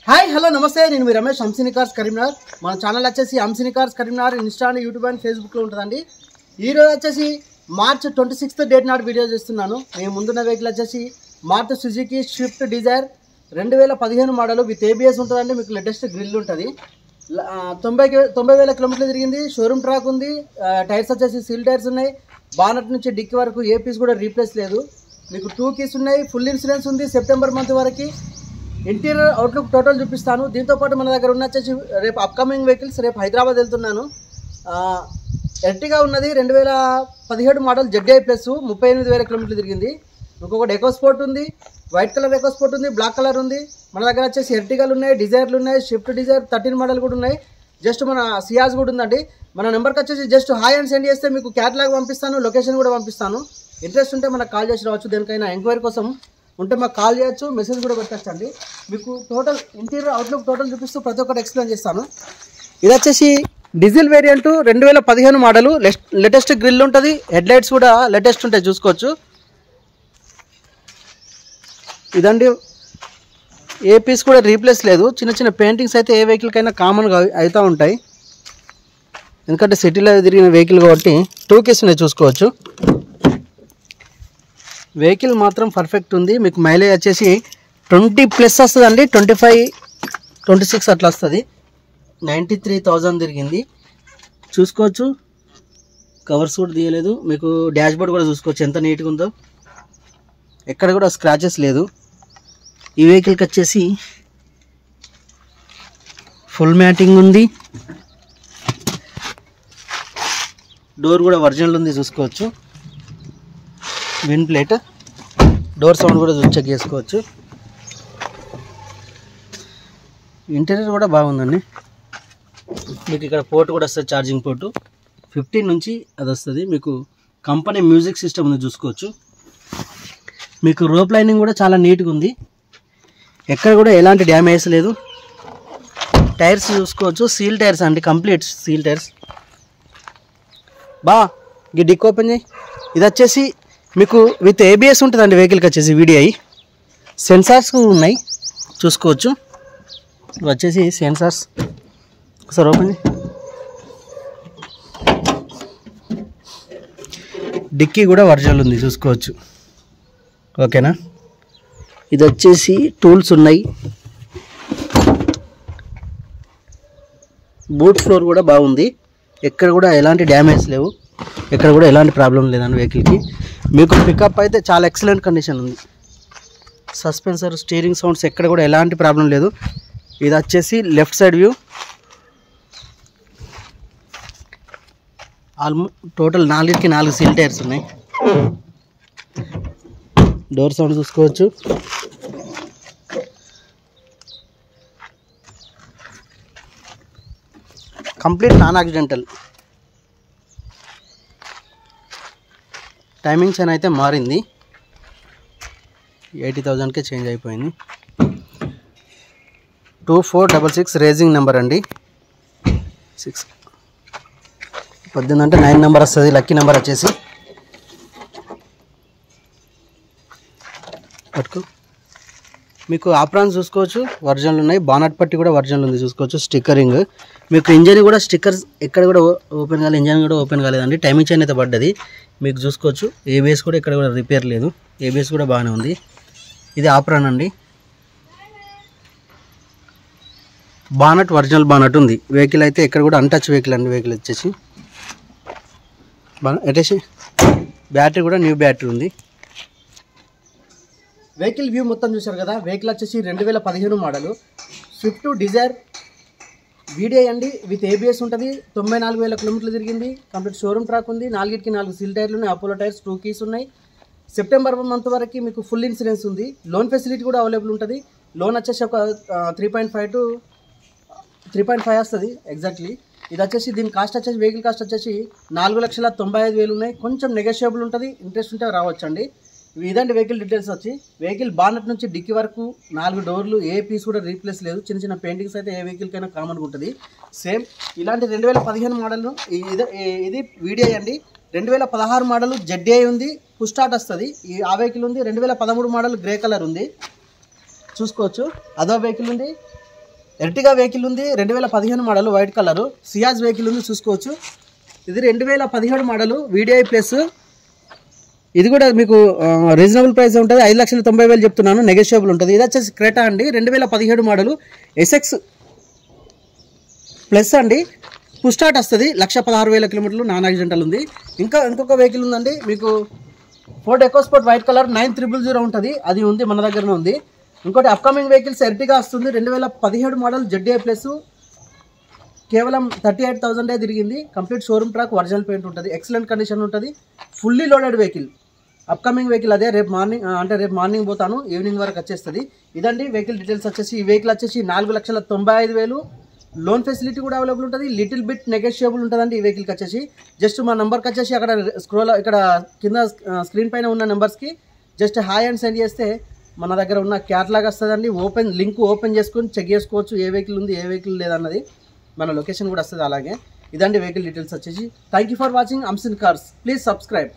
Hi hello నమస్తే, నేను మీ Ramesh Hamsini cars Karimnagar. మన ఛానల్ వచ్చేసి Hamsini cars Karimnagar Insta, YouTube and ఫేస్బుక్లో ఉంటుందండి. ఈరోజు వచ్చేసి మార్చ్ 26th డేట్ నాడు వీడియో చేస్తున్నాను. నేను ముందున్న వెహికల్ వచ్చేసి Maruti Suzuki Swift Dzire 2015 model with ABS ఉంటుందండి. మీకు లేటెస్ట్ గ్రిల్ ఉంటుంది. 90,000 కిలోమీటర్లు తిరిగింది. షోరూమ్ ట్రాక్ ఉంది. టైర్స్ వచ్చేసి సీల్ టైర్స్ ఉన్నాయి. బానట్ నుంచి డిక్కి వరకు ఏ పీస్ కూడా రీప్లేస్ లేదు. మీకు 2 కీస్ ఉన్నాయి. ఫుల్ ఇన్సూరెన్స్ ఉంది సెప్టెంబర్ మంత్ వరకు. ఇంటీరియర్ అవుట్లుక్ టోటల్ చూపిస్తాను. దీంతోపాటు మన దగ్గర ఉన్న వచ్చేసి రేపు అప్కమింగ్ వెహికల్స్, రేపు హైదరాబాద్ వెళ్తున్నాను. ఎర్టిగా ఉన్నది 2017 మోడల్ ZDI ప్లస్ 38,000 కిలోమీటర్లు తిరిగింది. ఇంకొకటి ఎకో స్పోర్ట్ ఉంది, వైట్ కలర్ ఎకో స్పోర్ట్ ఉంది, బ్లాక్ కలర్ ఉంది. మన దగ్గర వచ్చేసి ఎర్టిగాలు ఉన్నాయి, డిజైర్లు ఉన్నాయి, షిఫ్ట్ డిజైర్ 13 మోడల్ కూడా ఉన్నాయి. జస్ట్ మన సియాజ్ కూడా ఉందండి. మన నెంబర్కి వచ్చేసి జస్ట్ హాయ్ అని సెండ్ చేస్తే మీకు క్యాటలాగ్ పంపిస్తాను, లొకేషన్ కూడా పంపిస్తాను. ఇంట్రెస్ట్ ఉంటే మనకు కాల్ చేసి రావచ్చు. దేనికైనా ఎంక్వైరీ కోసం ఉంటే మాకు కాల్ చేయొచ్చు, మెసేజ్ కూడా పెట్టచ్చండి. మీకు టోటల్ ఇంటీరియర్ అవుట్లుక్ టోటల్ చూపిస్తూ ప్రతి ఒక్కటి ఎక్స్ప్లెయిన్ చేస్తాను. ఇది వచ్చేసి diesel variant 2015 model. Latest grill ఉంటుంది. హెడ్ లైట్స్ కూడా లేటెస్ట్ ఉంటాయి, చూసుకోవచ్చు. ఇదండి, ఏ పీస్ కూడా రీప్లేస్ లేదు. చిన్న చిన్న పెయింటింగ్స్ అయితే ఏ వెహికల్కైనా కామన్గా అవుతూ ఉంటాయి, ఎందుకంటే సిటీలో తిరిగిన వెహికల్ కాబట్టి. 2 కీస్ ఉన్నాయి, చూసుకోవచ్చు. వెహికల్ మాత్రం పర్ఫెక్ట్ ఉంది. మీకు మైలేజ్ వచ్చేసి 20+ వస్తుందండి. 25-26 అట్లా వస్తుంది. 93,000 తిరిగింది, చూసుకోవచ్చు. కవర్స్ కూడా తీయలేదు. మీకు డాష్ బోర్డ్ కూడా చూసుకోవచ్చు ఎంత నీట్గా ఉందో. ఎక్కడ కూడా స్క్రాచెస్ లేదు. ఈ వెహికల్కి వచ్చేసి ఫుల్ మ్యాటింగ్ ఉంది. డోర్ కూడా ఒరిజినల్ ఉంది, చూసుకోవచ్చు. విండ్ ప్లేట్, డోర్ సౌండ్ కూడా చెక్ చేసుకోవచ్చు. ఇంటీరియర్ కూడా బాగుందండి. మీకు ఇక్కడ పోర్ట్ కూడా వస్తుంది, ఛార్జింగ్ పోర్టు. 15 నుంచి అది వస్తుంది. మీకు కంపెనీ మ్యూజిక్ సిస్టమ్ ఉంది, చూసుకోవచ్చు. మీకు రోప్ లైనింగ్ కూడా చాలా నీట్గా ఉంది. ఎక్కడ కూడా ఎలాంటి డ్యామేజ్ లేదు. టైర్స్ చూసుకోవచ్చు, సీల్ టైర్స్ అండి, కంప్లీట్ సీల్ టైర్స్. ఈ డిక్ ఓపెన్ చేయి. ఇది వచ్చేసి మీకు విత్ ఏబిఎస్ ఉంటుందండి. వెహికల్కి వచ్చేసి VDI సెన్సార్స్ ఉన్నాయి, చూసుకోవచ్చు. ఇవి వచ్చేసి సెన్సార్స్. ఒకసారి ఓపెన్ చేయి. డిక్కీ కూడా ఒరిజినల్ ఉంది, చూసుకోవచ్చు. ఓకేనా. ఇది వచ్చేసి టూల్స్ ఉన్నాయి. బూట్ ఫ్లోర్ కూడా బాగుంది. ఎక్కడ కూడా ఎలాంటి డ్యామేజ్ లేవు. ఎక్కడ కూడా ఎలాంటి ప్రాబ్లం లేదండి వెహికల్కి. మీకు పికప్ అయితే చాలా ఎక్సలెంట్ కండిషన్ ఉంది. సస్పెన్సర్, స్టీరింగ్ సౌండ్స్ ఎక్కడ కూడా ఎలాంటి ప్రాబ్లం లేదు. ఇది వచ్చేసి లెఫ్ట్ సైడ్ వ్యూ. టోటల్ 4కి 4 సీల్ టైర్స్ ఉన్నాయి. డోర్ సౌండ్ చూసుకోవచ్చు. Complete non accidental. టైమింగ్స్ అని అయితే మారింది. 80,000కే చేంజ్ అయిపోయింది. 2466 రేజింగ్ నెంబర్ అండి. 18 అంటే 9 నెంబర్ వస్తుంది. లక్కీ నెంబర్ వచ్చేసి పట్టుకో. మీకు ఆప్రాన్స్ చూసుకోవచ్చు, ఒరిజినల్ ఉన్నాయి. బానట్ పట్టి కూడా ఒరిజినల్ ఉంది, చూసుకోవచ్చు. స్టిక్కరింగ్. మీకు ఇంజన్ కూడా స్టిక్కర్స్ ఎక్కడ కూడా ఓపెన్ కాలేదు. ఇంజన్ కూడా ఓపెన్ కాలేదండి. టైమింగ్ చైన్ అయితే పడ్డది, మీకు చూసుకోవచ్చు. ఏబిఎస్ కూడా ఇక్కడ కూడా రిపేర్ లేదు. ఏబిఎస్ కూడా బాగానే ఉంది. ఇది ఆప్రాన్ అండి. బానట్ ఒరిజినల్ బానట్ ఉంది. వెహికల్ అయితే ఎక్కడ కూడా అన్టచ్ వెహికల్ అండి. వెహికల్ వచ్చేసి అటేసి బ్యాటరీ కూడా న్యూ బ్యాటరీ ఉంది. వెహికల్ వ్యూ మొత్తం చూశారు కదా. వెహికల్ వచ్చేసి 2015 మోడల్ స్విఫ్ట్ డిజైర్ VDI అండి. విత్ ఏబిఎస్ ఉంటుంది. 94,000 కిలోమీటర్లు తిరిగింది. కంప్లీట్ షోరూమ్ ట్రాక్ ఉంది. 4కి 4 సీల్ టైర్లు ఉన్నాయి. అపోలో టైర్స్ 2 కీస్ ఉన్నాయి. సెప్టెంబర్ మంత్ వరకు మీకు ఫుల్ ఇన్సూరెన్స్ ఉంది. లోన్ ఫెసిలిటీ కూడా అవైలబుల్ ఉంటుంది. లోన్ వచ్చేసి ఒక 3.5 to 3.5 వస్తుంది ఎగ్జాక్ట్లీ. ఇది వచ్చేసి దీని కాస్ట్ వచ్చేసి వెహికల్ కాస్ట్ వచ్చేసి 4,95,000 ఉన్నాయి. కొంచెం నెగోషియబుల్ ఉంటుంది. ఇంట్రెస్ట్ ఉంటే రావచ్చు అండి. ఇదండి వెహికల్ డీటెయిల్స్ వచ్చి. వెహికల్ బానట్ నుంచి డిక్కీ వరకు 4 డోర్లు, ఏ పీస్ కూడా రీప్లేస్ లేదు. చిన్న చిన్న పెయింటింగ్స్ అయితే ఏ వెహికల్కైనా కామన్గా ఉంటుంది. సేమ్ ఇలాంటి 2015 మోడల్. ఇది VDI అండి. 2016 మోడల్ ZDI ఉంది, పుష్ స్టార్ట్ వస్తుంది. ఆ వెహికల్ ఉంది. 2013 మోడల్ గ్రే కలర్ ఉంది, చూసుకోవచ్చు. అదో వెహికల్ ఉంది. ఎర్టిగా వెహికల్ ఉంది, 2015 model, white colour. Ciaz vehicle ఉంది, చూసుకోవచ్చు. ఇది 2017 మోడల్ VDI ప్లస్. ఇది కూడా మీకు రీజనబుల్ ప్రైస్ ఉంటుంది, 5,90,000 చెప్తున్నాను, నెగోషియబుల్ ఉంటుంది. ఇది వచ్చేసి క్రెటా అండి, 2017 మోడల్ SX ప్లస్ అండి. పుష్ స్టార్ట్ వస్తుంది, 1,16,000 కిలోమీటర్లు, నాన్ యాక్సిడెంటల్ ఉంది. ఇంకొక వెహికల్ ఉందండి మీకు, ఫోర్డ్ ఎకోస్పోర్ట్ వైట్ కలర్ 9000 ఉంటుంది, అది ఉంది, మన దగ్గరనే ఉంది. ఇంకోటి అప్కమింగ్ వెహికల్స్ ఎర్టిగా వస్తుంది, 2017 మోడల్ ZDI ప్లస్, కేవలం 38,000 తిరిగింది. Complete showroom track, original paint ఉంటుంది, ఎక్సలెంట్ కండిషన్ ఉంటుంది, fully loaded vehicle. Upcoming vehicle అదే, రేపు మార్నింగ్ పోతాను, ఈవినింగ్ వరకు వచ్చేస్తుంది. ఇదండి వెహికల్ డీటెయిల్స్ వచ్చేసి. ఈ వెహికల్ వచ్చేసి 4,95,000, లోన్ ఫెసిలిటీ కూడా అవైలబుల్ ఉంటుంది, లిటిల్ బిట్ నెగోషియబుల్ ఉంటుందండి ఈ వెహికల్కి వచ్చేసి. జస్ట్ మా నెంబర్కి వచ్చేసి అక్కడ ఇక్కడ కింద స్క్రీన్ పైన ఉన్న నెంబర్స్కి జస్ట్ హాయ్ అండ్ సెండ్ చేస్తే మన దగ్గర ఉన్న క్యాటలాగ్ వస్తుందండి. లింక్ ఓపెన్ చేసుకొని చెక్ చేసుకోవచ్చు, ఏ వెహికల్ ఉంది ఏ వెహికల్ లేదన్నది. మన లొకేషన్ కూడా వస్తుంది అలాగే. ఇదండి వెహికల్ డీటెయిల్స్ వచ్చేసి. థ్యాంక్ యూ ఫర్ వాచింగ్ అంసిన్ కార్స్. Please subscribe.